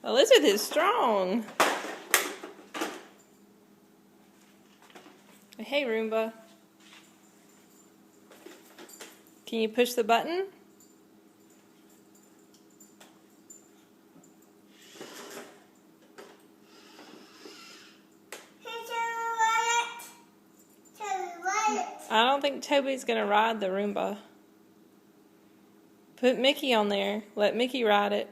Elizabeth is strong. Hey, Roomba. Can you push the button? I don't think Toby's going to ride the Roomba. Put Mickey on there. Let Mickey ride it.